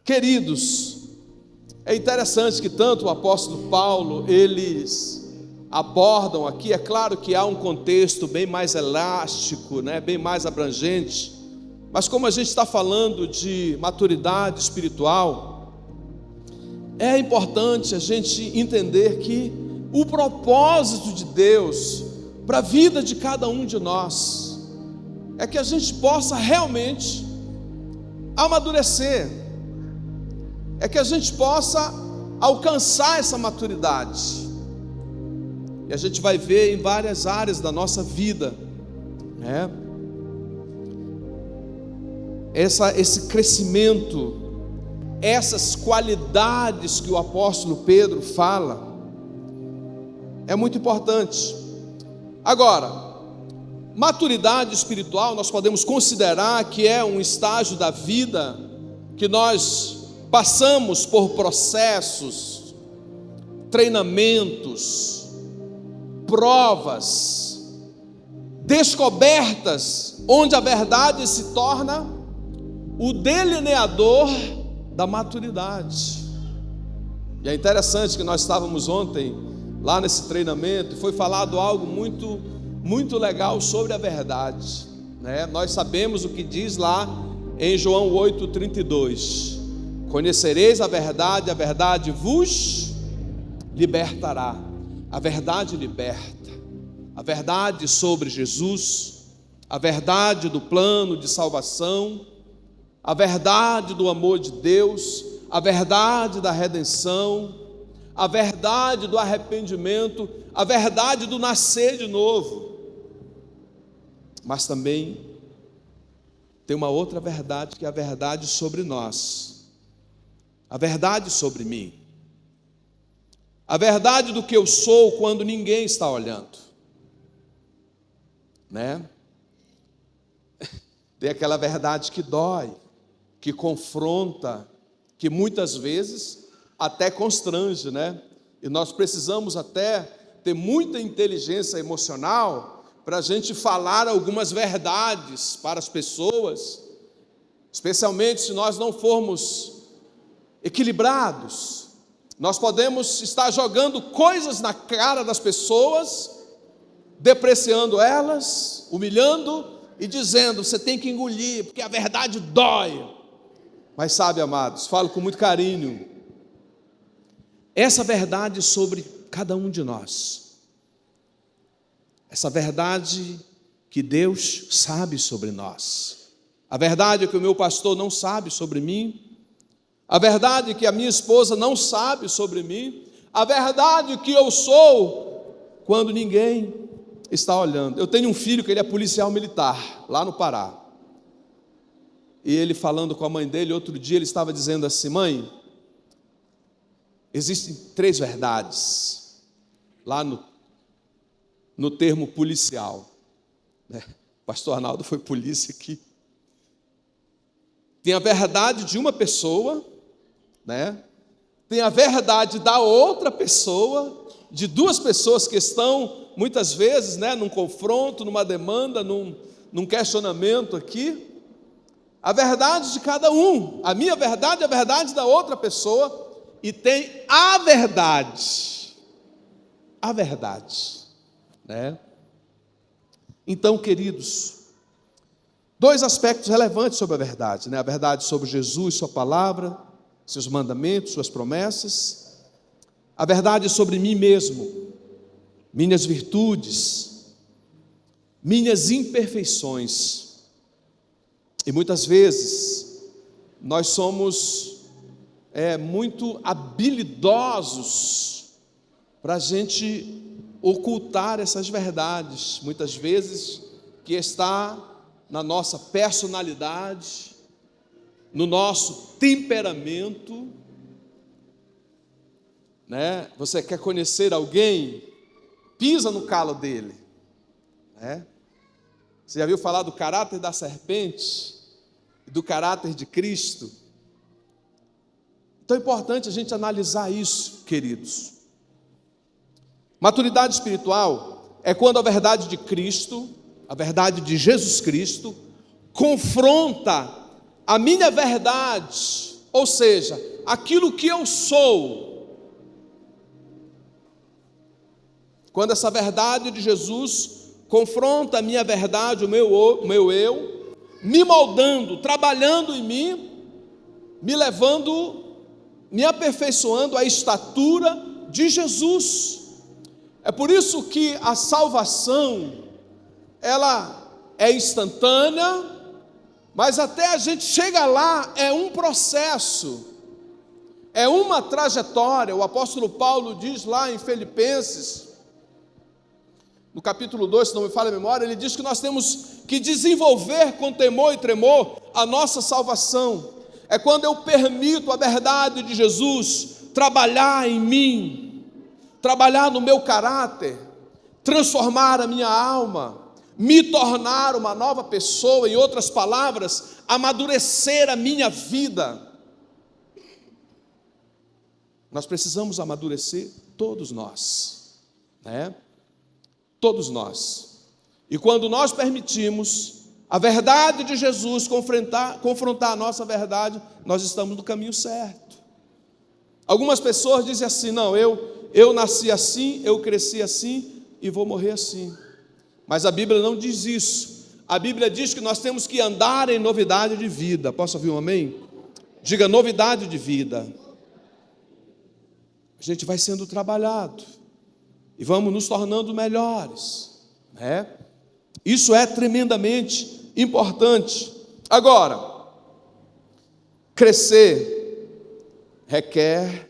Queridos, é interessante que tanto o apóstolo Paulo, eles abordam aqui, é claro que há um contexto bem mais elástico, né, bem mais abrangente, mas como a gente está falando de maturidade espiritual, é importante a gente entender que o propósito de Deus para a vida de cada um de nós é que a gente possa realmente amadurecer, é que a gente possa alcançar essa maturidade. E a gente vai ver em várias áreas da nossa vida, né? Esse crescimento, essas qualidades que o apóstolo Pedro fala, é muito importante. Agora, maturidade espiritual, nós podemos considerar que é um estágio da vida que nós passamos por processos, treinamentos, provas, descobertas, onde a verdade se torna o delineador da maturidade. E é interessante que nós estávamos ontem lá nesse treinamento e foi falado algo muito legal sobre a verdade, né? Nós sabemos o que diz lá em João 8:32: conhecereis a verdade vos libertará. A verdade liberta, a verdade sobre Jesus, a verdade do plano de salvação, a verdade do amor de Deus, a verdade da redenção, a verdade do arrependimento, a verdade do nascer de novo. Mas também tem uma outra verdade, que é a verdade sobre nós, a verdade sobre mim, a verdade do que eu sou quando ninguém está olhando, né? Tem aquela verdade que dói, que confronta, que muitas vezes até constrange, né? E nós precisamos até ter muita inteligência emocional para a gente falar algumas verdades para as pessoas, especialmente se nós não formos equilibrados. Nós podemos estar jogando coisas na cara das pessoas, depreciando elas, humilhando e dizendo: você tem que engolir, porque a verdade dói. Mas sabe, amados, falo com muito carinho, essa verdade sobre cada um de nós, essa verdade que Deus sabe sobre nós, a verdade que o meu pastor não sabe sobre mim, a verdade que a minha esposa não sabe sobre mim, a verdade que eu sou quando ninguém está olhando. Eu tenho um filho que ele é policial militar, lá no Pará. E ele falando com a mãe dele, outro dia ele estava dizendo assim: mãe, existem 3 verdades, lá no termo policial, né? O pastor Arnaldo foi polícia aqui. Tem a verdade de uma pessoa, né? Tem a verdade da outra pessoa, de 2 pessoas que estão muitas vezes, né, num confronto, numa demanda, num questionamento aqui. A verdade de cada um, a minha verdade, a verdade da outra pessoa, e tem a verdade, né? Então, queridos, 2 aspectos relevantes sobre a verdade, né? A verdade sobre Jesus, sua palavra, seus mandamentos, suas promessas, a verdade sobre mim mesmo, minhas virtudes, minhas imperfeições. E muitas vezes nós somos muito habilidosos para a gente ocultar essas verdades, muitas vezes que está na nossa personalidade, no nosso temperamento, né? Você quer conhecer alguém, pisa no calo dele, né? Você já viu falar do caráter da serpente e do caráter de Cristo? Então é importante a gente analisar isso, queridos. Maturidade espiritual é quando a verdade de Cristo, a verdade de Jesus Cristo, confronta a minha verdade ou seja, aquilo que eu sou. Quando essa verdade de Jesus confronta a minha verdade, o meu eu, me moldando, trabalhando em mim, me levando, me aperfeiçoando à estatura de Jesus. É por isso que a salvação, ela é instantânea, mas até a gente chegar lá é um processo, é uma trajetória. O apóstolo Paulo diz lá em Filipenses, no capítulo 2, se não me falha a memória, ele diz que nós temos que desenvolver com temor e tremor a nossa salvação. É quando eu permito a verdade de Jesus trabalhar em mim, trabalhar no meu caráter, transformar a minha alma, me tornar uma nova pessoa, em outras palavras, amadurecer a minha vida. Nós precisamos amadurecer, todos nós, né? Todos nós. E quando nós permitimos a verdade de Jesus confrontar a nossa verdade, nós estamos no caminho certo. Algumas pessoas dizem assim: não, eu nasci assim, eu cresci assim e vou morrer assim. Mas a Bíblia não diz isso. A Bíblia diz que nós temos que andar em novidade de vida. Posso ouvir um amém? Diga: novidade de vida. A gente vai sendo trabalhado e vamos nos tornando melhores, né? Isso é tremendamente importante. Agora, crescer requer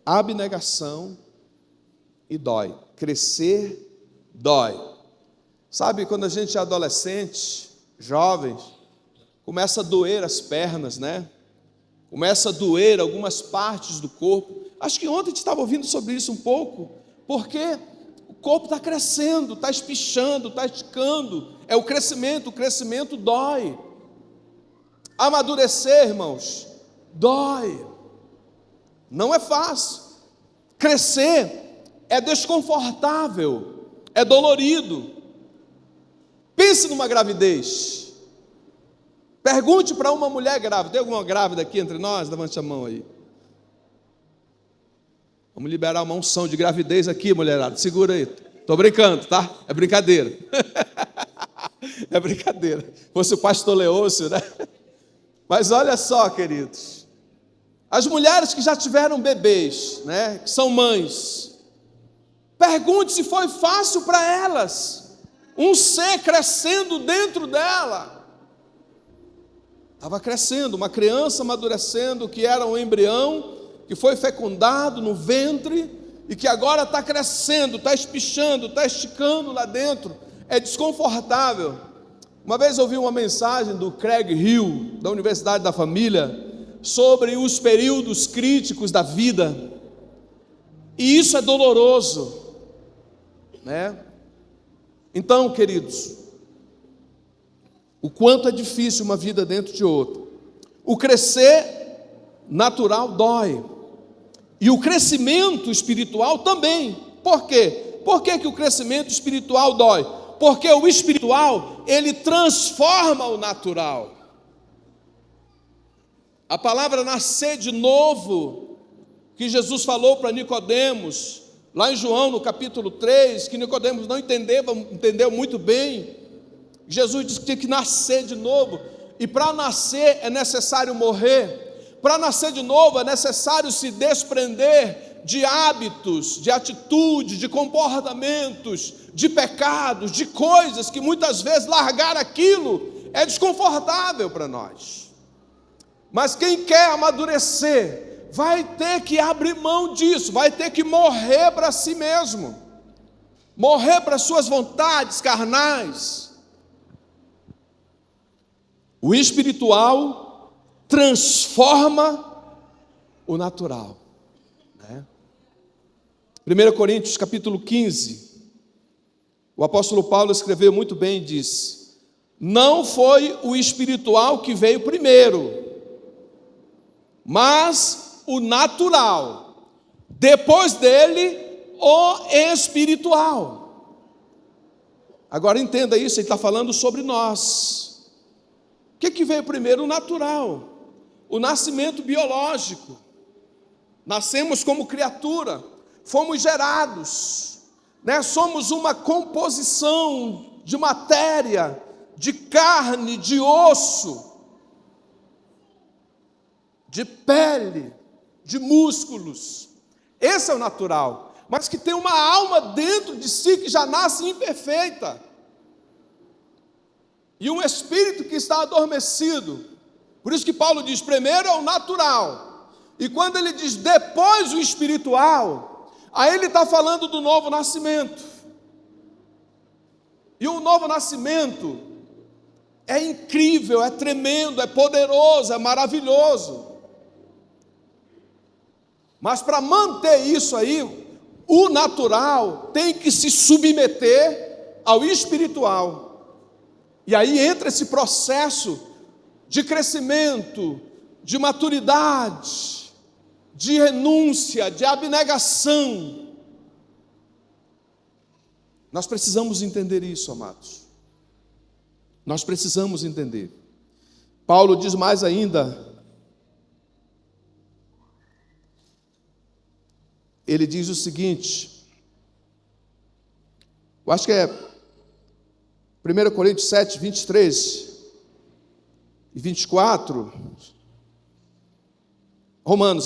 abnegação e dói. Crescer dói. Sabe, quando a gente é adolescente, jovem, começa a doer as pernas, né? Começa a doer algumas partes do corpo. Acho que ontem a gente estava ouvindo sobre isso um pouco, porque o corpo está crescendo, está espichando, está esticando. É o crescimento dói. Amadurecer, irmãos, dói. Não é fácil. Crescer é desconfortável, é dolorido. Pense numa gravidez. Pergunte para uma mulher grávida. Tem alguma grávida aqui entre nós? Levante a mão aí. Vamos liberar uma unção de gravidez aqui, mulherada. Segura aí. Estou brincando, tá? É brincadeira. É brincadeira. Fosse o pastor Leôncio, né? Mas olha só, queridos. As mulheres que já tiveram bebês, né? Que são mães. Pergunte se foi fácil para elas. Um ser crescendo dentro dela. Estava crescendo, uma criança amadurecendo, que era um embrião, que foi fecundado no ventre, e que agora está crescendo, está espichando, está esticando lá dentro. É desconfortável. Uma vez ouvi uma mensagem do Craig Hill, da Universidade da Família, sobre os períodos críticos da vida. E isso é doloroso, né? Então, queridos, o quanto é difícil uma vida dentro de outra. O crescer natural dói. E o crescimento espiritual também. Por quê? Por que o crescimento espiritual dói? Porque o espiritual, ele transforma o natural. A palavra nascer de novo, que Jesus falou para Nicodemos, lá em João, no capítulo 3, que Nicodemos não entendeu muito bem. Jesus disse que tinha que nascer de novo, e para nascer é necessário morrer. Para nascer de novo é necessário se desprender de hábitos, de atitudes, de comportamentos, de pecados, de coisas que muitas vezes largar aquilo é desconfortável para nós. Mas quem quer amadurecer vai ter que abrir mão disso, vai ter que morrer para si mesmo, morrer para suas vontades carnais. O espiritual transforma o natural, né? 1 Coríntios capítulo 15, o apóstolo Paulo escreveu muito bem e disse: não foi o espiritual que veio primeiro, mas o natural, depois dele o espiritual. Agora entenda isso, ele está falando sobre nós. O que veio primeiro? O natural. o nascimento biológico. Nascemos como criatura, fomos gerados, né? Somos uma composição de matéria, de carne, de osso, de pele, de músculos. Esse é o natural, mas que tem uma alma dentro de si que já nasce imperfeita, e um espírito que está adormecido. Por isso que Paulo diz, primeiro é o natural, e quando ele diz depois o espiritual, aí ele está falando do novo nascimento. E o novo nascimento é incrível, é tremendo, é poderoso, é maravilhoso. Mas para manter isso aí, o natural tem que se submeter ao espiritual. E aí entra esse processo de crescimento, de maturidade, de renúncia, de abnegação. Nós precisamos entender isso, amados. Nós precisamos entender. Paulo diz mais ainda. Ele diz o seguinte, eu acho que é 1 Coríntios 7, 23 e 24, Romanos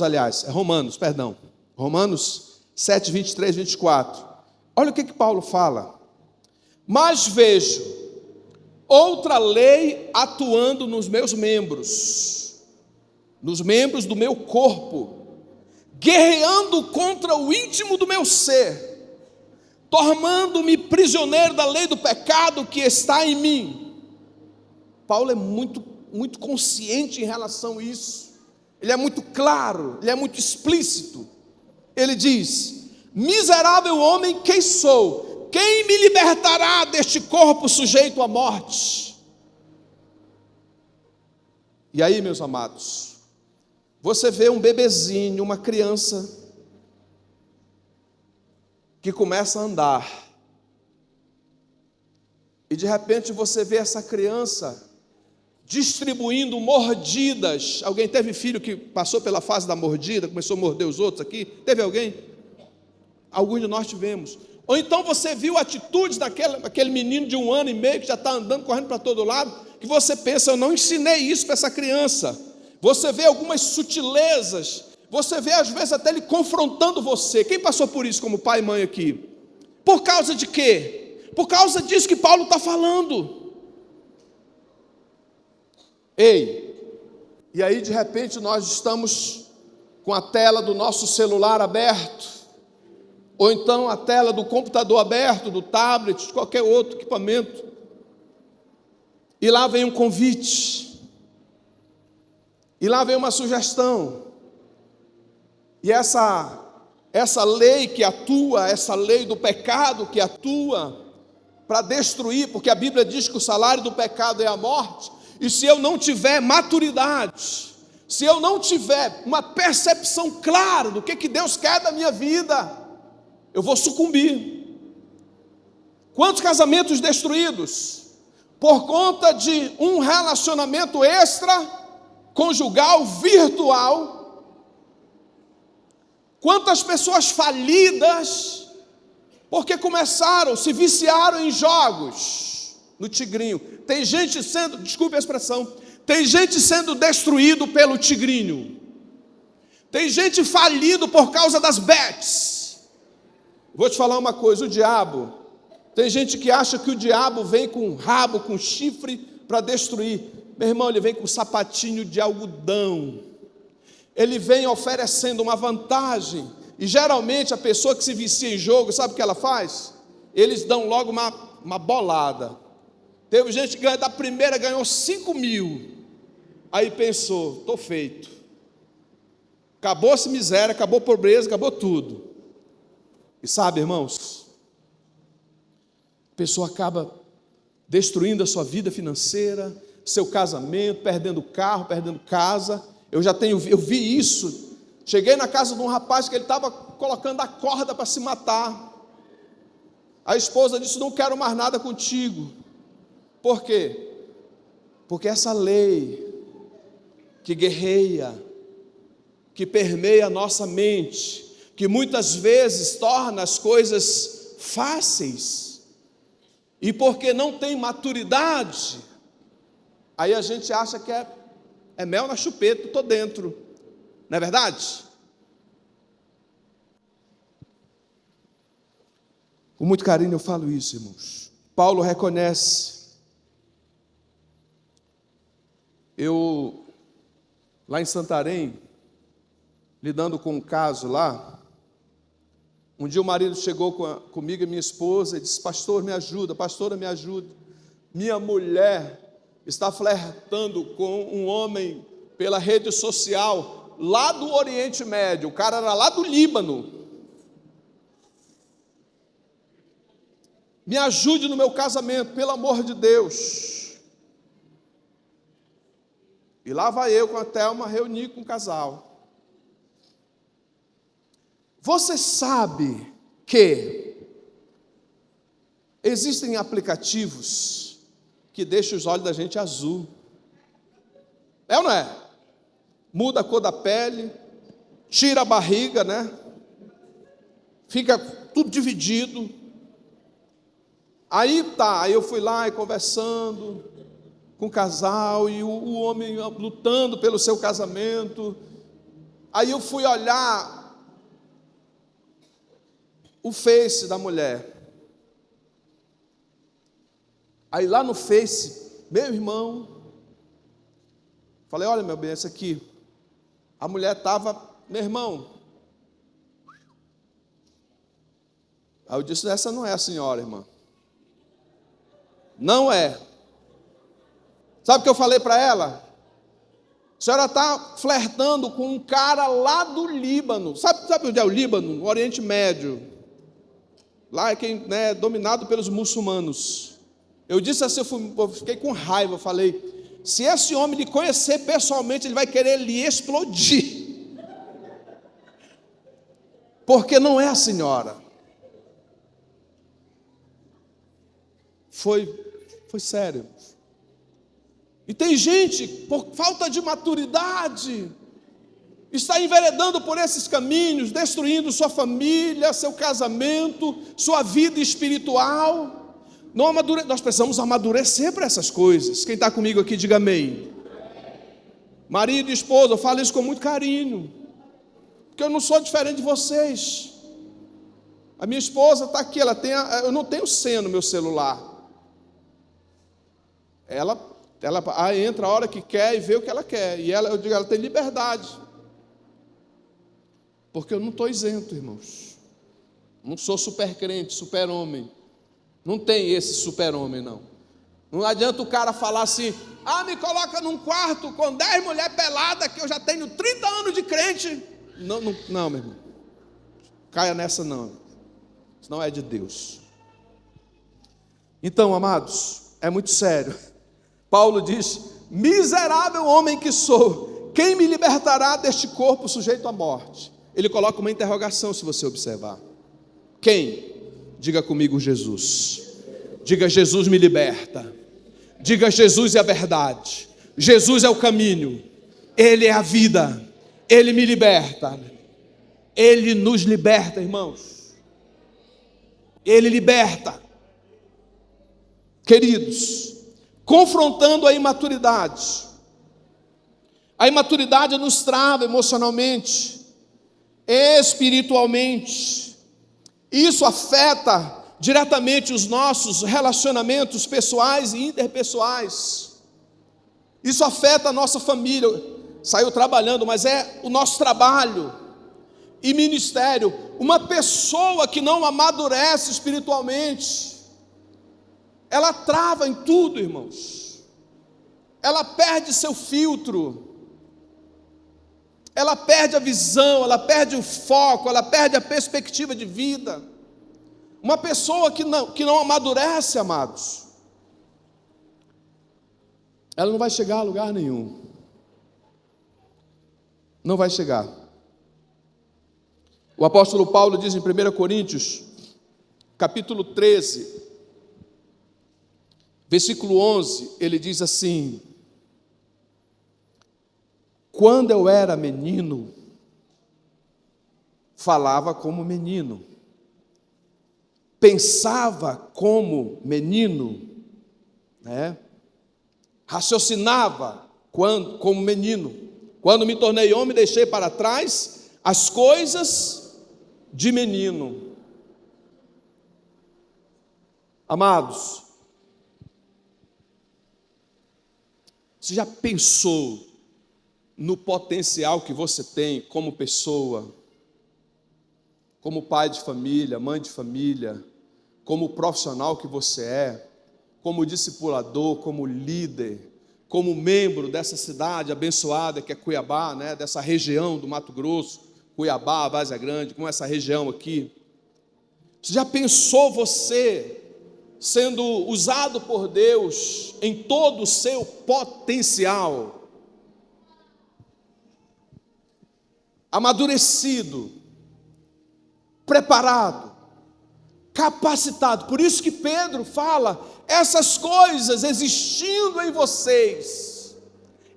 7, 23 e 24, olha o que Paulo fala, mas vejo outra lei atuando nos meus membros do meu corpo, guerreando contra o íntimo do meu ser, tornando-me prisioneiro da lei do pecado que está em mim. Paulo é muito consciente em relação a isso, ele é muito claro, ele é muito explícito. Ele diz, miserável homem quem sou, quem me libertará deste corpo sujeito à morte? E aí, meus amados, você vê um bebezinho, uma criança, que começa a andar, e de repente você vê essa criança distribuindo mordidas. Alguém teve filho que passou pela fase da mordida, começou a morder os outros aqui? Teve alguém? Alguns de nós tivemos. Ou então você viu atitudes daquele menino de 1 ano e meio que já está andando, correndo para todo lado, que você pensa, eu não ensinei isso para essa criança. Você vê algumas sutilezas, você vê às vezes até ele confrontando você. Quem passou por isso como pai e mãe aqui? Por causa de quê? Por causa disso que Paulo está falando. Ei, e aí de repente nós estamos com a tela do nosso celular aberto, ou então a tela do computador aberto, do tablet, de qualquer outro equipamento, e lá vem um convite, e lá vem uma sugestão, e essa lei que atua, essa lei do pecado que atua para destruir, porque a Bíblia diz que o salário do pecado é a morte, e se eu não tiver maturidade, se eu não tiver uma percepção clara do que Deus quer da minha vida, eu vou sucumbir. Quantos casamentos destruídos por conta de um relacionamento extraconjugal virtual? Quantas pessoas falidas porque se viciaram em jogos no tigrinho? Tem gente sendo, desculpe a expressão, tem gente sendo destruído pelo tigrinho. Tem gente falido por causa das bets. Vou te falar uma coisa, o diabo, tem gente que acha que o diabo vem com rabo, com chifre para destruir. Meu irmão, ele vem com sapatinho de algodão. Ele vem oferecendo uma vantagem, e geralmente a pessoa que se vicia em jogo, sabe o que ela faz? Eles dão logo uma bolada. Teve gente que da primeira ganhou 5 mil, aí pensou, estou feito, acabou-se miséria, acabou a pobreza, acabou tudo. E sabe, irmãos, a pessoa acaba destruindo a sua vida financeira, seu casamento, perdendo carro, perdendo casa. Eu vi isso. Cheguei na casa de um rapaz que ele estava colocando a corda para se matar. A esposa disse, não quero mais nada contigo. Por quê? Porque essa lei que guerreia, que permeia a nossa mente, que muitas vezes torna as coisas fáceis, e porque não tem maturidade, aí a gente acha que é mel na chupeta, estou dentro, não é verdade? Com muito carinho eu falo isso, irmãos. Paulo reconhece. Eu, lá em Santarém, lidando com um caso lá, um dia o marido chegou comigo e minha esposa e disse: pastor, me ajuda, pastora, me ajuda. Minha mulher está flertando com um homem pela rede social, lá do Oriente Médio, o cara era lá do Líbano. Me ajude no meu casamento, pelo amor de Deus. E lá vai eu com a Thelma reunir com o casal. Você sabe que existem aplicativos que deixam os olhos da gente azul? É ou não é? Muda a cor da pele, tira a barriga, né? Fica tudo dividido. Aí eu fui lá e conversando com o casal, e o homem lutando pelo seu casamento. Aí eu fui olhar o Face da mulher. Aí lá no Face, meu irmão, falei: olha, meu bem, essa aqui. A mulher estava, meu irmão. Aí eu disse: essa não é a senhora, irmã. Não é. Sabe o que eu falei para ela? A senhora está flertando com um cara lá do Líbano. Sabe onde é o Líbano? O Oriente Médio. Lá é quem, né, dominado pelos muçulmanos. Eu disse assim, eu fiquei com raiva. Eu falei: se esse homem lhe conhecer pessoalmente, ele vai querer lhe explodir. Porque não é a senhora. Foi sério. E tem gente, por falta de maturidade, está enveredando por esses caminhos, destruindo sua família, seu casamento, sua vida espiritual. Nós precisamos amadurecer para essas coisas. Quem está comigo aqui, diga amém. Marido e esposa, eu falo isso com muito carinho, porque eu não sou diferente de vocês. A minha esposa está aqui, eu não tenho senha no meu celular. Ela entra a hora que quer e vê o que ela quer. E eu digo, ela tem liberdade. Porque eu não estou isento, irmãos. Não sou super crente, super homem. Não tem esse super homem, não. Não adianta o cara falar assim: me coloca num quarto com 10 mulheres peladas, que eu já tenho 30 anos de crente. Não, meu irmão. Caia nessa não. Isso não é de Deus. Então, amados, é muito sério. Paulo diz: miserável homem que sou, quem me libertará deste corpo sujeito à morte? Ele coloca uma interrogação, se você observar. Quem? Diga comigo: Jesus. Diga: Jesus me liberta. Diga: Jesus é a verdade, Jesus é o caminho, Ele é a vida, Ele me liberta. Ele nos liberta, irmãos. Ele liberta. Queridos, confrontando a imaturidade. A imaturidade nos trava emocionalmente, espiritualmente. Isso afeta diretamente os nossos relacionamentos pessoais e interpessoais. Isso afeta a nossa família. Saiu trabalhando, mas é o nosso trabalho e ministério. Uma pessoa que não amadurece espiritualmente, ela trava em tudo, irmãos. Ela perde seu filtro, ela perde a visão, ela perde o foco, ela perde a perspectiva de vida. Uma pessoa que não amadurece, amados, ela não vai chegar a lugar nenhum. Não vai chegar. O apóstolo Paulo diz em 1 Coríntios, capítulo 13, versículo 11, ele diz assim: quando eu era menino, falava como menino, pensava como menino, né? Raciocinava como menino. Quando me tornei homem, deixei para trás as coisas de menino. Amados, você já pensou no potencial que você tem como pessoa, como pai de família, mãe de família, como profissional que você é, como discipulador, como líder, como membro dessa cidade abençoada que é Cuiabá, né, dessa região do Mato Grosso, Cuiabá, Várzea Grande, como essa região aqui? Você já pensou você sendo usado por Deus em todo o seu potencial, amadurecido, preparado, capacitado? Por isso que Pedro fala, essas coisas existindo em vocês,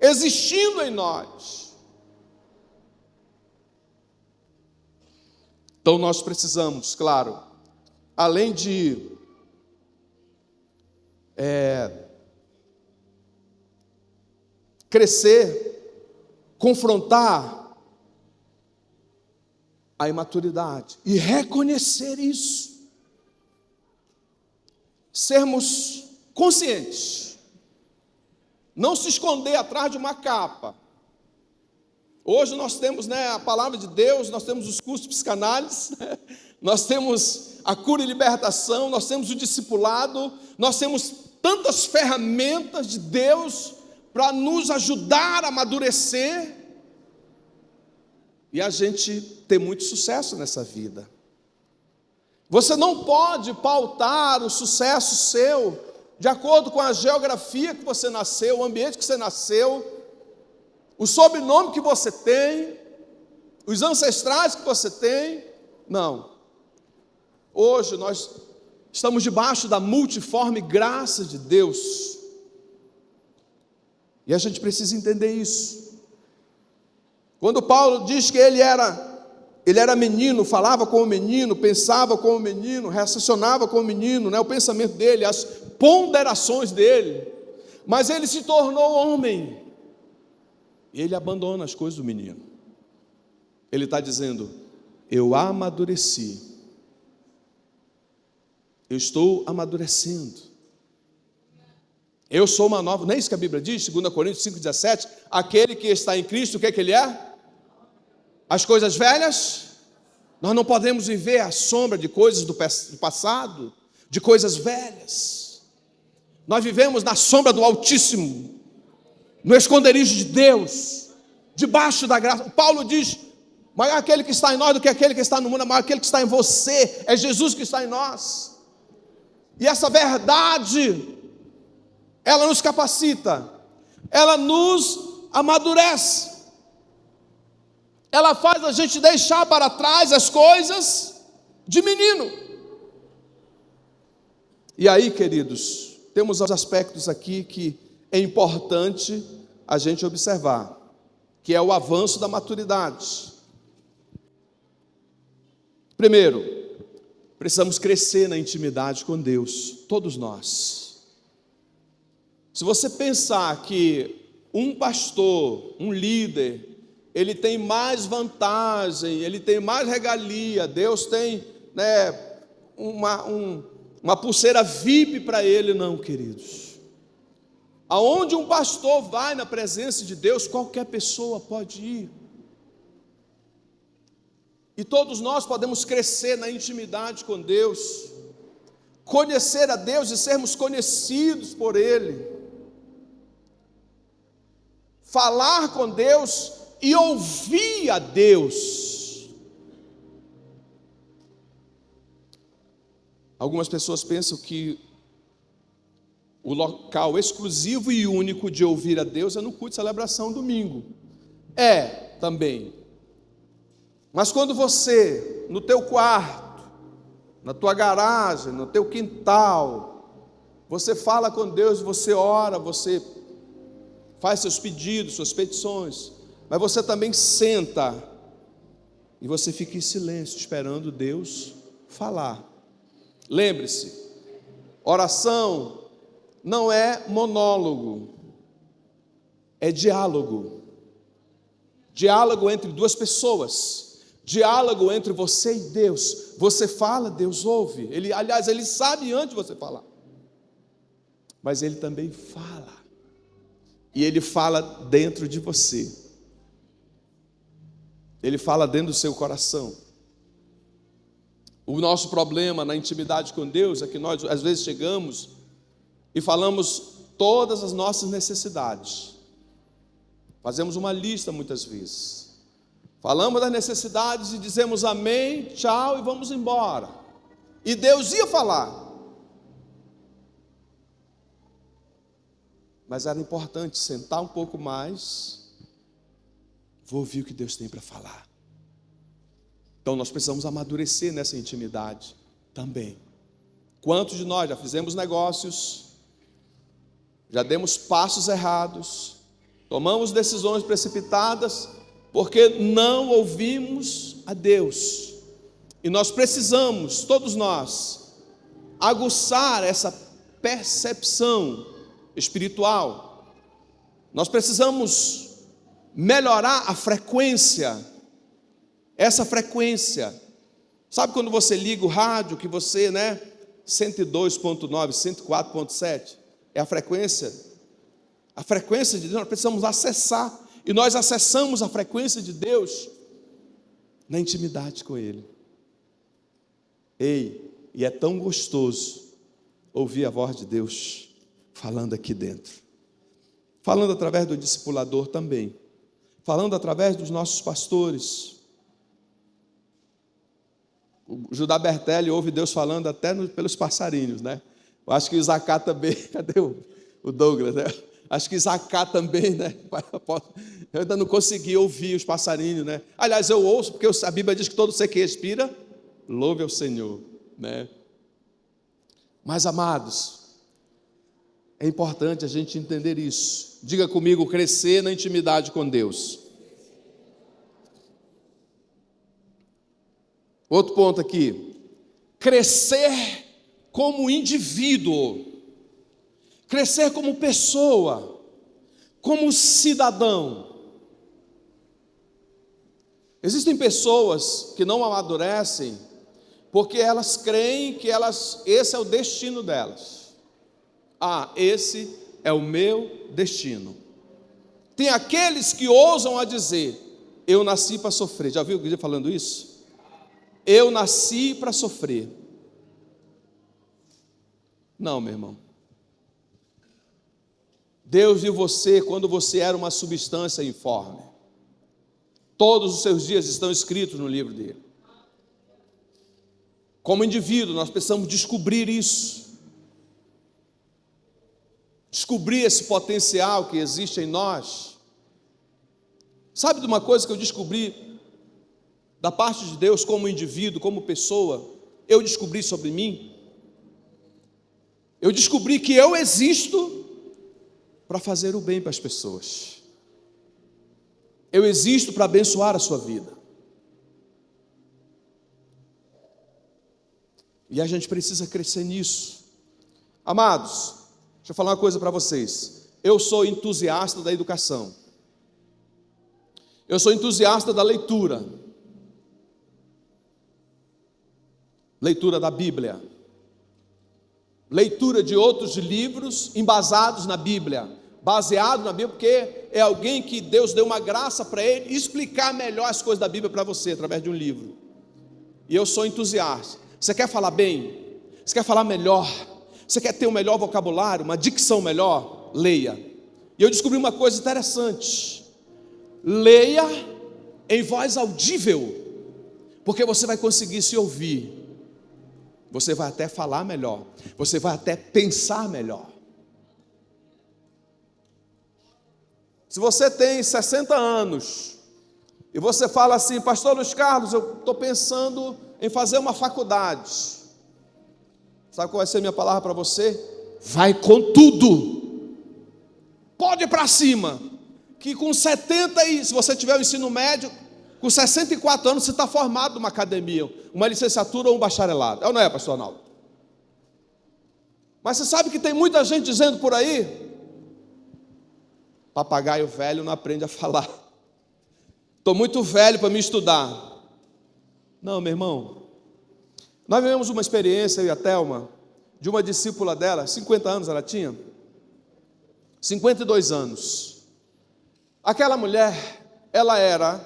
existindo em nós. Então nós precisamos, claro, além de crescer, confrontar a imaturidade e reconhecer isso, sermos conscientes, não se esconder atrás de uma capa. Hoje nós temos, a palavra de Deus, nós temos os cursos de psicanálise, nós temos a cura e libertação, nós temos o discipulado, nós temos tantas ferramentas de Deus para nos ajudar a amadurecer e a gente ter muito sucesso nessa vida. Você não pode pautar o sucesso seu de acordo com a geografia que você nasceu, o ambiente que você nasceu, o sobrenome que você tem, os ancestrais que você tem. Não. Hoje nós estamos debaixo da multiforme graça de Deus. E a gente precisa entender isso. Quando Paulo diz que ele era menino, falava como menino, pensava como menino, raciocinava como menino, o pensamento dele, as ponderações dele, mas ele se tornou homem, e ele abandona as coisas do menino. Ele está dizendo, eu amadureci, eu estou amadurecendo, eu sou uma nova, não é isso que a Bíblia diz, 2 Coríntios 5,17, aquele que está em Cristo, o que é que ele é? As coisas velhas, nós não podemos viver à sombra de coisas do passado, de coisas velhas. Nós vivemos na sombra do Altíssimo, no esconderijo de Deus, debaixo da graça. Paulo diz, maior aquele que está em nós do que aquele que está no mundo, maior aquele que está em você, é Jesus que está em nós. E essa verdade, ela nos capacita, ela nos amadurece, ela faz a gente deixar para trás as coisas de menino. E aí, queridos, temos os aspectos aqui que é importante a gente observar, que é o avanço da maturidade. Primeiro, precisamos crescer na intimidade com Deus, todos nós. Se você pensar que um pastor, um líder, ele tem mais vantagem, ele tem mais regalia, Deus tem uma pulseira VIP para ele, não, queridos. Aonde um pastor vai na presença de Deus, qualquer pessoa pode ir. E todos nós podemos crescer na intimidade com Deus, conhecer a Deus e sermos conhecidos por Ele, falar com Deus e ouvir a Deus. Algumas pessoas pensam que o local exclusivo e único de ouvir a Deus é no culto de celebração domingo. É, também. Mas quando você, no teu quarto, na tua garagem, no teu quintal, você fala com Deus, você ora, você faz seus pedidos, suas petições, mas você também senta e você fica em silêncio, esperando Deus falar. Lembre-se, oração não é monólogo, é diálogo. Diálogo entre duas pessoas, diálogo entre você e Deus. Você fala, Deus ouve. Aliás, Ele sabe antes de você falar, mas Ele também fala, e Ele fala dentro de você, Ele fala dentro do seu coração. O nosso problema na intimidade com Deus é que nós às vezes chegamos e falamos todas as nossas necessidades. Fazemos uma lista muitas vezes. Falamos das necessidades e dizemos amém, tchau e vamos embora. E Deus ia falar. Mas era importante sentar um pouco mais. Vou ouvir o que Deus tem para falar. Então nós precisamos amadurecer nessa intimidade também. Quantos de nós já fizemos negócios, já demos passos errados, tomamos decisões precipitadas, porque não ouvimos a Deus. E nós precisamos, todos nós, aguçar essa percepção espiritual. Nós precisamos melhorar a frequência, essa frequência. Sabe quando você liga o rádio, que você, 102.9, 104.7, é a frequência de Deus. Nós precisamos acessar, e nós acessamos a frequência de Deus na intimidade com Ele. E é tão gostoso ouvir a voz de Deus falando aqui dentro, falando através do discipulador também, falando através dos nossos pastores. O Judá Bertelli ouve Deus falando até pelos passarinhos, Eu acho que o Zacá também, cadê o Douglas, Acho que Zacá também, Eu ainda não consegui ouvir os passarinhos, Aliás, eu ouço, porque a Bíblia diz que todo ser que respira, louve ao Senhor, Mas, amados, é importante a gente entender isso. Diga comigo, crescer na intimidade com Deus. Outro ponto aqui, crescer como indivíduo, crescer como pessoa, como cidadão. Existem pessoas que não amadurecem porque elas creem que esse é o destino delas. Esse é o meu destino. Tem aqueles que ousam a dizer, eu nasci para sofrer. Já viu alguém falando isso? Eu nasci para sofrer. Não, meu irmão. Deus viu você quando você era uma substância informe. Todos os seus dias estão escritos no livro dele. Como indivíduo, nós precisamos descobrir isso. Descobrir esse potencial que existe em nós. Sabe de uma coisa que eu descobri da parte de Deus como indivíduo, como pessoa? Eu descobri sobre mim. Eu descobri que eu existo para fazer o bem para as pessoas. Eu existo para abençoar a sua vida. E a gente precisa crescer nisso. Amados, deixa eu falar uma coisa para vocês. Eu sou entusiasta da educação. Eu sou entusiasta da leitura. Leitura da Bíblia. Leitura de outros livros embasados na Bíblia. Baseado na Bíblia, porque é alguém que Deus deu uma graça para ele explicar melhor as coisas da Bíblia para você, através de um livro. E eu sou entusiasta. Você quer falar bem? Você quer falar melhor? Você quer ter um melhor vocabulário, uma dicção melhor? Leia. E eu descobri uma coisa interessante. Leia em voz audível, porque você vai conseguir se ouvir. Você vai até falar melhor. Você vai até pensar melhor. Se você tem 60 anos e você fala assim, pastor Luiz Carlos, eu estou pensando em fazer uma faculdade. Sabe qual vai ser a minha palavra para você? Vai com tudo. Pode ir para cima. que com 70, e se você tiver o ensino médio, com 64 anos você está formado numa academia, uma licenciatura ou um bacharelado. É ou não é, pastor Arnaldo? Mas você sabe que tem muita gente dizendo por aí: papagaio velho não aprende a falar. Estou muito velho para me estudar. Não, meu irmão. Nós vivemos uma experiência, eu e a Thelma, de uma discípula dela, 50 anos ela tinha, 52 anos. Aquela mulher, ela era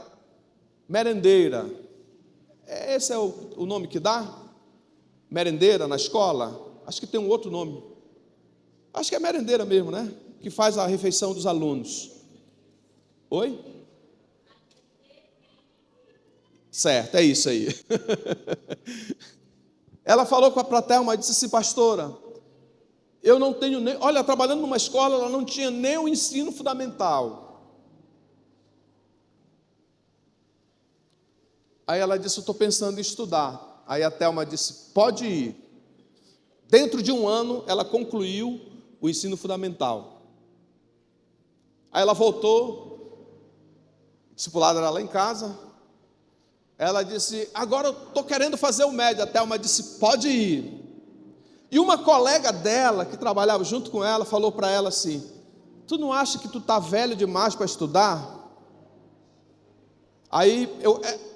merendeira. Esse é o nome que dá? Merendeira na escola? Acho que tem um outro nome. Acho que é merendeira mesmo, né? Que faz a refeição dos alunos. Oi? Certo, é isso aí. Ela falou com a Thelma, disse assim: pastora, eu não tenho nem... Olha, trabalhando numa escola, ela não tinha nem o ensino fundamental. Aí ela disse: eu estou pensando em estudar. Aí a Thelma disse: pode ir. Dentro de um ano, ela concluiu o ensino fundamental. Aí ela voltou, o discipulado era lá em casa. Ela disse: agora eu estou querendo fazer o médio. A Thelma disse: pode ir. E uma colega dela, que trabalhava junto com ela, falou para ela assim: tu não acha que tu está velho demais para estudar? Aí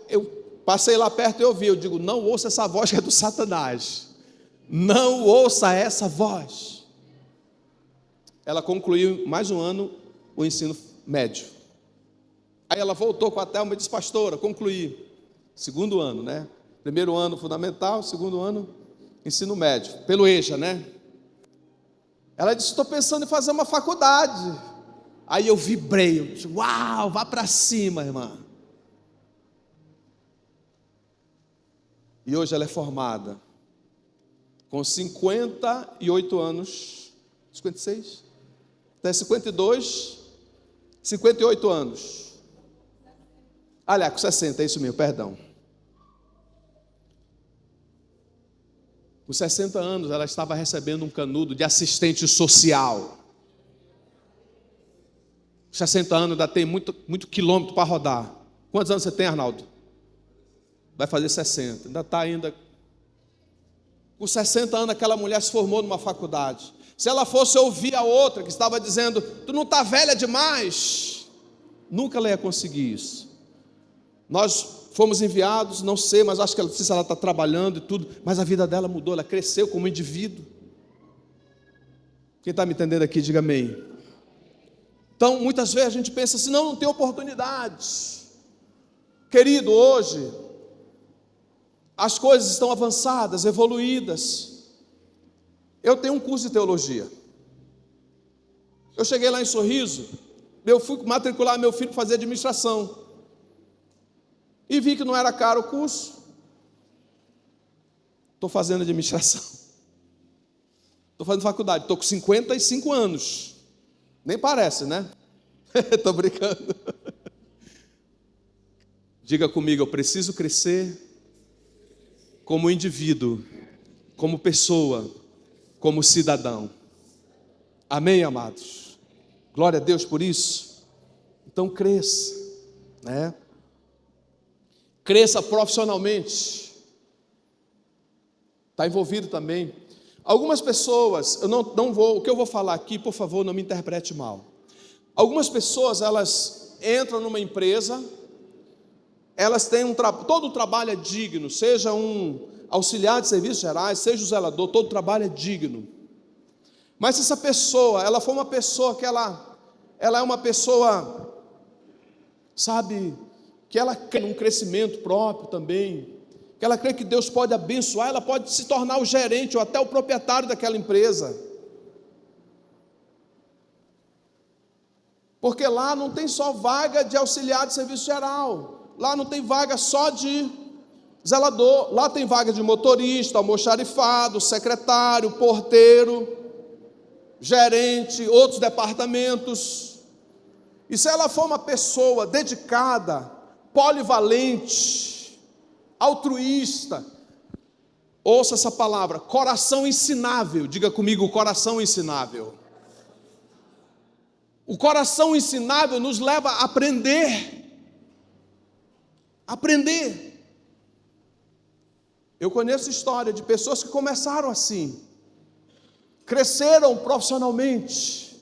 eu passei lá perto e ouvi. Eu digo: não ouça essa voz que é do Satanás. Não ouça essa voz. Ela concluiu mais um ano o ensino médio. Aí ela voltou com a Thelma e disse: pastora, concluí. Segundo ano, né? Primeiro ano fundamental, segundo ano ensino médio, pelo EJA, né? Ela disse: estou pensando em fazer uma faculdade. Aí eu vibrei, eu disse: uau, vá para cima, irmã. E hoje ela é formada, com 58 anos, 56, até 52, 58 anos. Aliás, com 60, é isso mesmo, perdão. Com 60 anos, ela estava recebendo um canudo de assistente social. 60 anos, ainda tem muito quilômetro para rodar. Quantos anos você tem, Arnaldo? Vai fazer 60, ainda está ainda. Com 60 anos, aquela mulher se formou numa faculdade. Se ela fosse ouvir a outra que estava dizendo: tu não está velha demais, nunca ela ia conseguir isso. Nós fomos enviados, não sei, mas acho que ela está trabalhando e tudo, mas a vida dela mudou, ela cresceu como indivíduo. Quem está me entendendo aqui, diga amém. Então, muitas vezes a gente pensa assim: não tem oportunidades. Querido, hoje as coisas estão avançadas, evoluídas. Eu tenho um curso de teologia. Eu cheguei lá em Sorriso, eu fui matricular meu filho para fazer administração. E vi que não era caro o curso. Estou fazendo administração. Estou fazendo faculdade, estou com 55 anos. Nem parece, né? Estou brincando. Diga comigo: eu preciso crescer como indivíduo, como pessoa, como cidadão. Amém, amados? Glória a Deus por isso. Então cresça, né? Cresça profissionalmente. Está envolvido também. Algumas pessoas, o que eu vou falar aqui, por favor, não me interprete mal. Algumas pessoas, elas entram numa empresa, elas têm todo o trabalho é digno, seja um auxiliar de serviços gerais, seja o zelador, todo o trabalho é digno. Mas se essa pessoa, ela for uma pessoa que ela é uma pessoa, sabe, que ela quer um crescimento próprio também, que ela crê que Deus pode abençoar, ela pode se tornar o gerente ou até o proprietário daquela empresa. Porque lá não tem só vaga de auxiliar de serviço geral, lá não tem vaga só de zelador, lá tem vaga de motorista, almoxarifado, secretário, porteiro, gerente, outros departamentos. E se ela for uma pessoa dedicada, polivalente, altruísta, ouça essa palavra: coração ensinável. Diga comigo: coração ensinável. O coração ensinável nos leva a aprender. Aprender. Eu conheço história de pessoas que começaram assim, cresceram profissionalmente.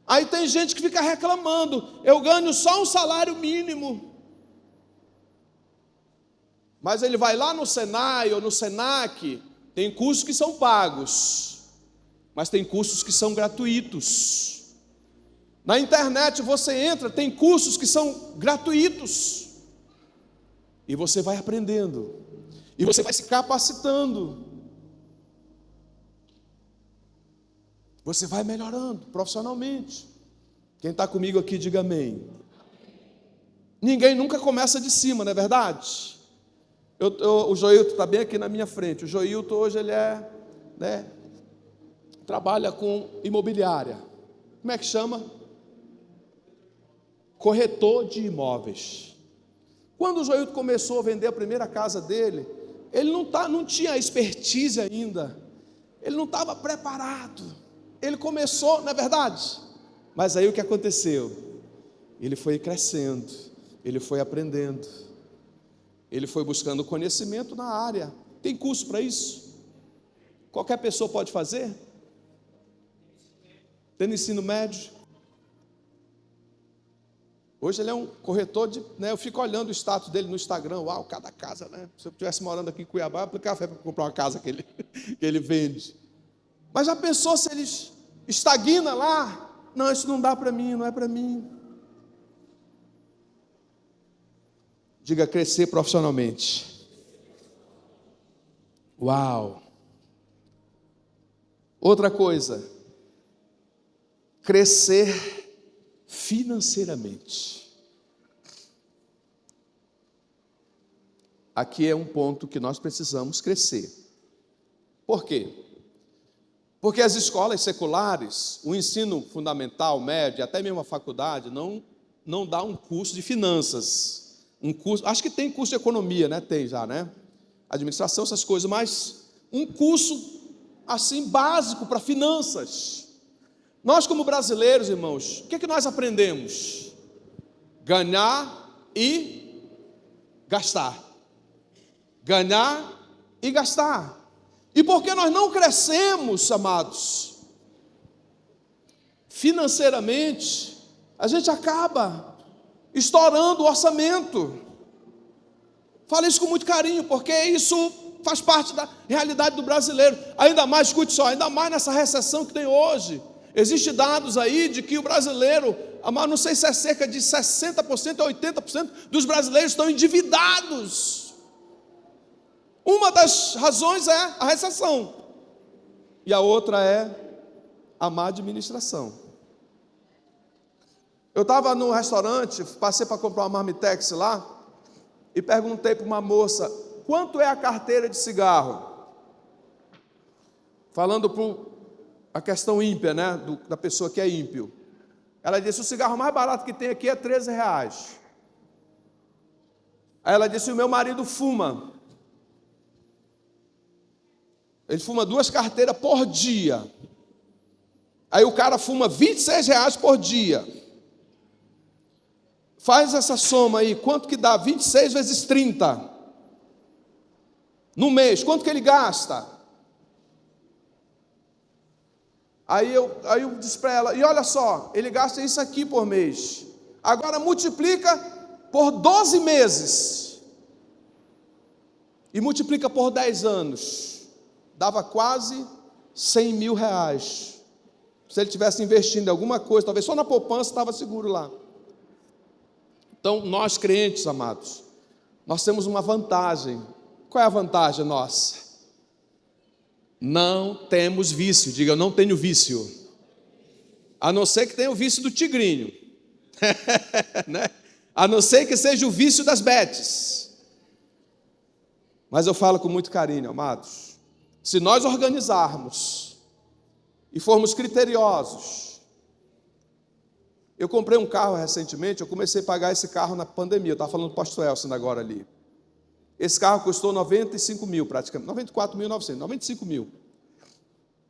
Aí tem gente que fica reclamando: eu ganho só um salário mínimo. Mas ele vai lá no Senai ou no Senac, tem cursos que são pagos, mas tem cursos que são gratuitos. Na internet você entra, tem cursos que são gratuitos. E você vai aprendendo. E você vai se capacitando. Você vai melhorando profissionalmente. Quem está comigo aqui, diga amém. Ninguém nunca começa de cima, não é verdade? O Joilton está bem aqui na minha frente. O Joilton hoje ele trabalha com imobiliária. Como é que chama? Corretor de imóveis. Quando o Joilton começou a vender a primeira casa dele, ele não tinha expertise ainda. Ele não estava preparado. Ele começou, não é verdade? Mas aí o que aconteceu? Ele foi crescendo, ele foi aprendendo, ele foi buscando conhecimento na área. Tem curso para isso? Qualquer pessoa pode fazer? Tem no ensino médio? Hoje ele é um corretor de... eu fico olhando o status dele no Instagram. Uau, cada casa, né? Se eu estivesse morando aqui em Cuiabá, eu aplicar café para comprar uma casa que ele vende. Mas já pensou se ele estagna lá? Não, isso não dá para mim, não é para mim. Diga: crescer profissionalmente. Uau! Outra coisa, crescer financeiramente. Aqui é um ponto que nós precisamos crescer. Por quê? Porque as escolas seculares, o ensino fundamental, médio, até mesmo a faculdade, não dá um curso de finanças. Um curso, acho que tem curso de economia, né? Tem já, né? Administração, essas coisas, mas um curso assim básico para finanças. Nós, como brasileiros, irmãos, o que nós aprendemos? Ganhar e gastar. Ganhar e gastar. E porque nós não crescemos, amados, financeiramente, a gente acaba estourando o orçamento. Falo isso com muito carinho, porque isso faz parte da realidade do brasileiro. Ainda mais, escute só, ainda mais nessa recessão que tem hoje. Existem dados aí de que o brasileiro, mas não sei se é cerca de 60% a 80% dos brasileiros estão endividados. Uma das razões é a recessão. E a outra é a má administração. Eu estava num restaurante, passei para comprar uma marmitex lá, e perguntei para uma moça: quanto é a carteira de cigarro? Falando para a questão ímpia, né? Da pessoa que é ímpio. Ela disse: o cigarro mais barato que tem aqui é R$13. Aí ela disse: o meu marido fuma. Ele fuma 2 carteiras por dia. Aí o cara fuma R$26 por dia. Faz essa soma aí, quanto que dá? 26 vezes 30. No mês, quanto que ele gasta? Aí eu disse para ela: e olha só, ele gasta isso aqui por mês. Agora multiplica por 12 meses. E multiplica por 10 anos. Dava quase R$100 mil. Se ele tivesse investindo em alguma coisa, talvez só na poupança, estava seguro lá. Então, nós crentes, amados, nós temos uma vantagem. Qual é a vantagem nossa? Não temos vício. Diga: eu não tenho vício. A não ser que tenha o vício do tigrinho. Né? A não ser que seja o vício das betes. Mas eu falo com muito carinho, amados. Se nós organizarmos e formos criteriosos. Eu comprei um carro recentemente, eu comecei a pagar esse carro na pandemia. Eu estava falando do pastor Elson agora ali. Esse carro custou 95 mil praticamente, 94.900, 95 mil.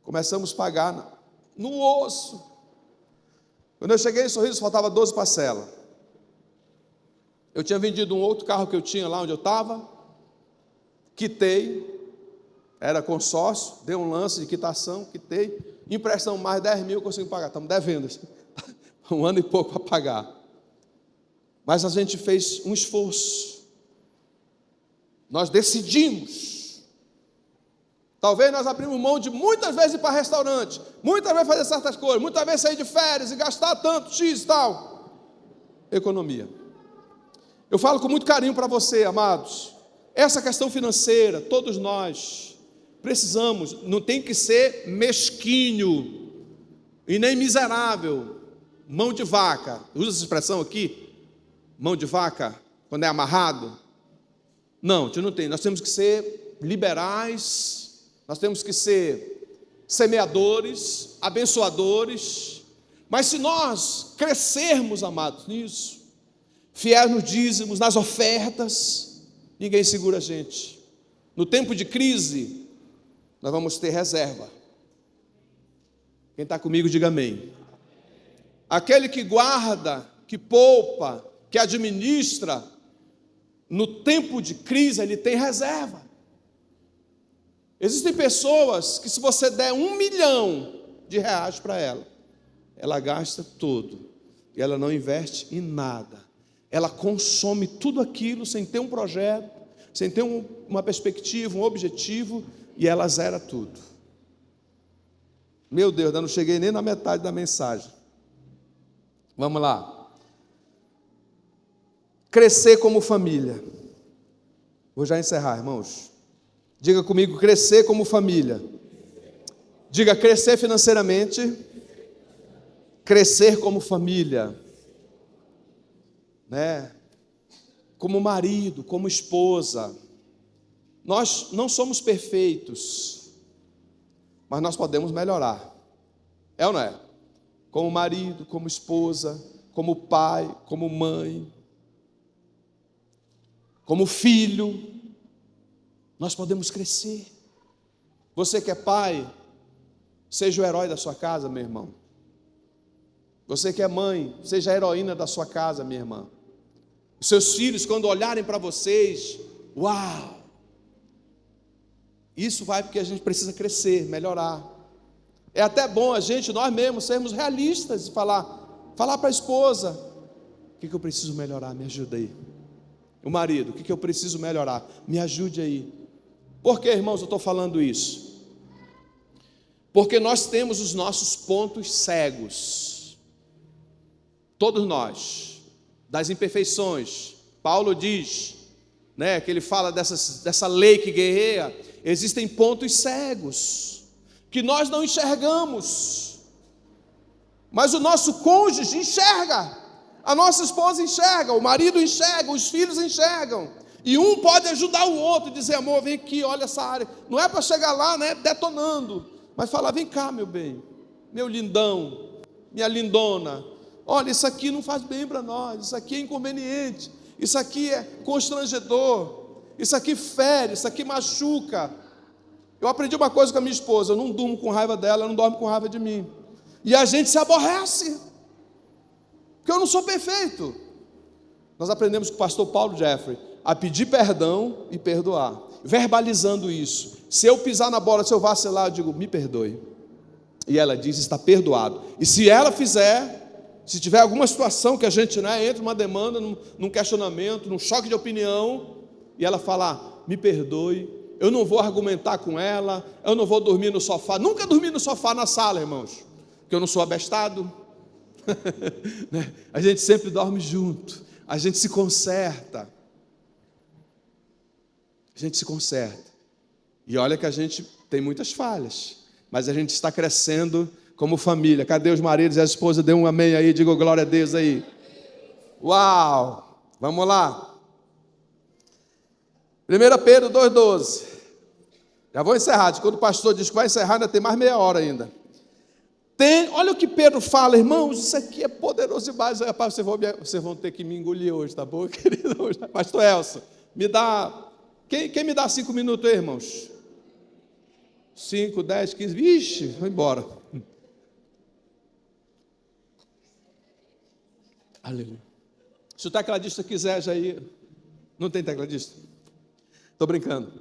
Começamos a pagar no osso. Quando eu cheguei em Sorriso, faltava 12 parcelas. Eu tinha vendido um outro carro que eu tinha lá onde eu estava, quitei, era consórcio, dei um lance de quitação, quitei, emprestamos mais 10 mil, consegui pagar, estamos devendo, um ano e pouco para pagar. Mas a gente fez um esforço, nós decidimos. Talvez nós abrimos mão de muitas vezes ir para restaurante, muitas vezes fazer certas coisas, muitas vezes sair de férias e gastar tanto, X e tal. Economia. Eu falo com muito carinho para você, amados. Essa questão financeira, todos nós precisamos, não tem que ser mesquinho e nem miserável, mão de vaca. Usa essa expressão aqui, mão de vaca, quando é amarrado. Não, a gente não tem. Nós temos que ser liberais, nós temos que ser semeadores, abençoadores. Mas se nós crescermos, amados, nisso, fiéis nos dízimos, nas ofertas, ninguém segura a gente. No tempo de crise, nós vamos ter reserva. Quem está comigo, diga amém. Aquele que guarda, que poupa, que administra, no tempo de crise, ele tem reserva. Existem pessoas que, se você der R$1 milhão para ela, ela gasta tudo, e ela não investe em nada. Ela consome tudo aquilo sem ter um projeto, sem ter uma perspectiva, um objetivo, e ela zera tudo. Meu Deus, eu não cheguei nem na metade da mensagem. Vamos lá. Crescer como família. Vou já encerrar, irmãos. Diga comigo, crescer como família. Diga, crescer financeiramente. Crescer como família. Como marido, como esposa. Nós não somos perfeitos, mas nós podemos melhorar. É ou não é? Como marido, como esposa, como pai, como mãe, como filho, nós podemos crescer. Você que é pai, seja o herói da sua casa, meu irmão. Você que é mãe, seja a heroína da sua casa, minha irmã. Os seus filhos, quando olharem para vocês, uau! Isso vai porque a gente precisa crescer, melhorar. É até bom nós mesmos, sermos realistas e falar para a esposa: o que eu preciso melhorar? Me ajuda aí. O marido: o que eu preciso melhorar? Me ajude aí. Por que, irmãos, eu estou falando isso? Porque nós temos os nossos pontos cegos. Todos nós, das imperfeições. Paulo diz, que ele fala dessa lei que guerreia. Existem pontos cegos que nós não enxergamos, mas o nosso cônjuge enxerga, a nossa esposa enxerga, o marido enxerga, os filhos enxergam, e um pode ajudar o outro, dizer: amor, vem aqui, olha essa área. Não é para chegar lá, detonando, mas falar: vem cá, meu bem, meu lindão, minha lindona, olha, isso aqui não faz bem para nós, isso aqui é inconveniente, isso aqui é constrangedor, isso aqui fere, isso aqui machuca. Eu aprendi uma coisa com a minha esposa: eu não durmo com raiva dela, ela não dorme com raiva de mim. E a gente se aborrece, porque eu não sou perfeito. Nós aprendemos com o pastor Paulo Jeffrey a pedir perdão e perdoar, verbalizando isso. Se eu pisar na bola, se eu vacilar, eu digo: me perdoe. E ela diz: está perdoado. E se ela fizer, se tiver alguma situação que a gente entra numa demanda, num questionamento, num choque de opinião, e ela falar: me perdoe, eu não vou argumentar com ela, eu não vou dormir no sofá. Nunca dormi no sofá na sala, irmãos, porque eu não sou abestado. A gente sempre dorme junto, a gente se conserta. A gente se conserta. E olha que a gente tem muitas falhas, mas a gente está crescendo como família. Cadê os maridos e as esposas? Dê um amém aí, diga glória a Deus aí. Uau! Vamos lá. 1 Pedro 2,12. Já vou encerrar. Quando o pastor diz que vai encerrar, ainda tem mais meia hora ainda. Olha o que Pedro fala, irmãos, isso aqui é poderoso demais. Rapaz, vocês vão ter que me engolir hoje, tá bom, querido? Pastor Elson, me dá... Quem me dá 5 minutos aí, irmãos? 5, 10, 15... Vixe, vou embora. Aleluia. Se o tecladista quiser, já ir. Não tem tecladista? Estou brincando.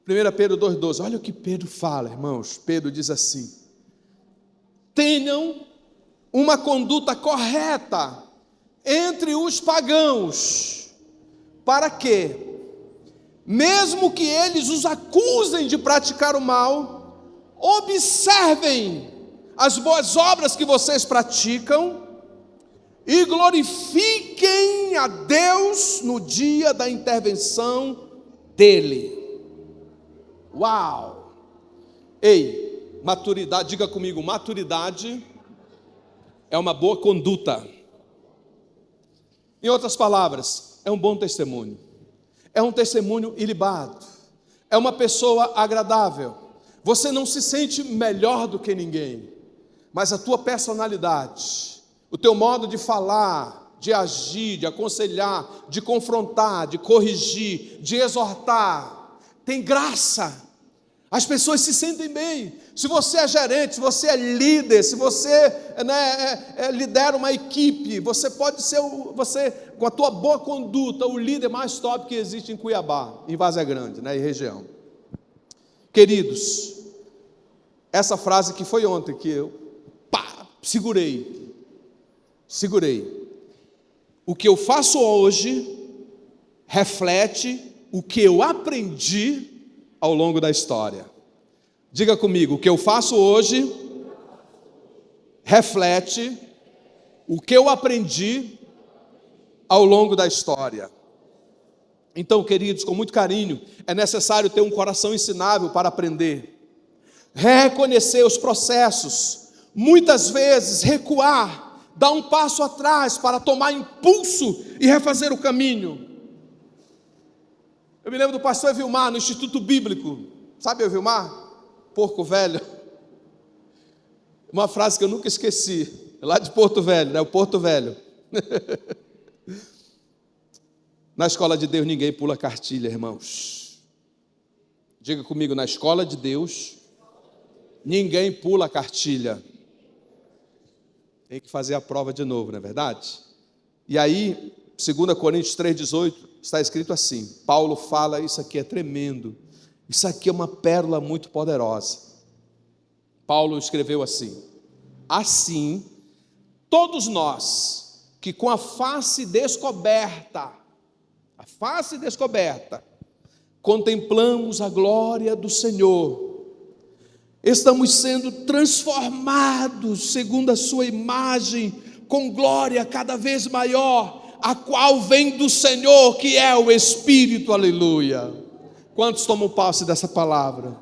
1 Pedro 2,12. Olha o que Pedro fala, irmãos. Pedro diz assim: tenham uma conduta correta entre os pagãos, para que, mesmo que eles os acusem de praticar o mal, observem as boas obras que vocês praticam e glorifiquem a Deus no dia da intervenção dele. Uau! Ei, maturidade, diga comigo, maturidade é uma boa conduta. Em outras palavras, é um bom testemunho. É um testemunho ilibado. É uma pessoa agradável. Você não se sente melhor do que ninguém, mas a tua personalidade, o teu modo de falar, de agir, de aconselhar, de confrontar, de corrigir, de exortar, tem graça. As pessoas se sentem bem. Se você é gerente, se você é líder, se você lidera uma equipe, você pode ser, com a tua boa conduta, o líder mais top que existe em Cuiabá, em Várzea Grande, e região. Queridos, essa frase que foi ontem, que eu segurei. O que eu faço hoje reflete o que eu aprendi ao longo da história. Diga comigo, o que eu faço hoje reflete o que eu aprendi ao longo da história. Então, queridos, com muito carinho, é necessário ter um coração ensinável para aprender, reconhecer os processos, muitas vezes recuar, dar um passo atrás para tomar impulso e refazer o caminho. Eu me lembro do pastor Vilmar, no Instituto Bíblico. Sabe o Vilmar? Porco Velho. Uma frase que eu nunca esqueci. Lá de Porto Velho, o Porto Velho. Na escola de Deus ninguém pula cartilha, irmãos. Diga comigo, na escola de Deus ninguém pula cartilha. Tem que fazer a prova de novo, não é verdade? E aí, 2 Coríntios 3,18, está escrito assim, Paulo fala, isso aqui é tremendo, isso aqui é uma pérola muito poderosa. Paulo escreveu assim: assim, todos nós que com a face descoberta, contemplamos a glória do Senhor, estamos sendo transformados segundo a sua imagem, com glória cada vez maior, a qual vem do Senhor, que é o Espírito, aleluia. Quantos tomam posse dessa palavra?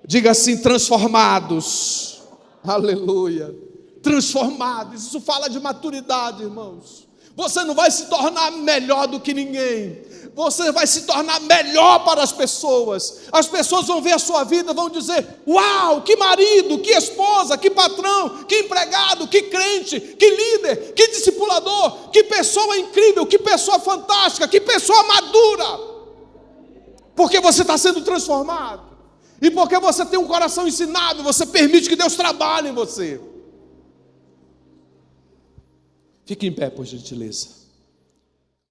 Diga assim, transformados, aleluia, transformados. Isso fala de maturidade, irmãos. Você não vai se tornar melhor do que ninguém, você vai se tornar melhor para as pessoas vão ver a sua vida, vão dizer, uau, que marido, que esposa, que patrão, que empregado, que crente, que líder, que discipulador, que pessoa incrível, que pessoa fantástica, que pessoa madura, porque você está sendo transformado, e porque você tem um coração ensinável, você permite que Deus trabalhe em você. Fique em pé, por gentileza.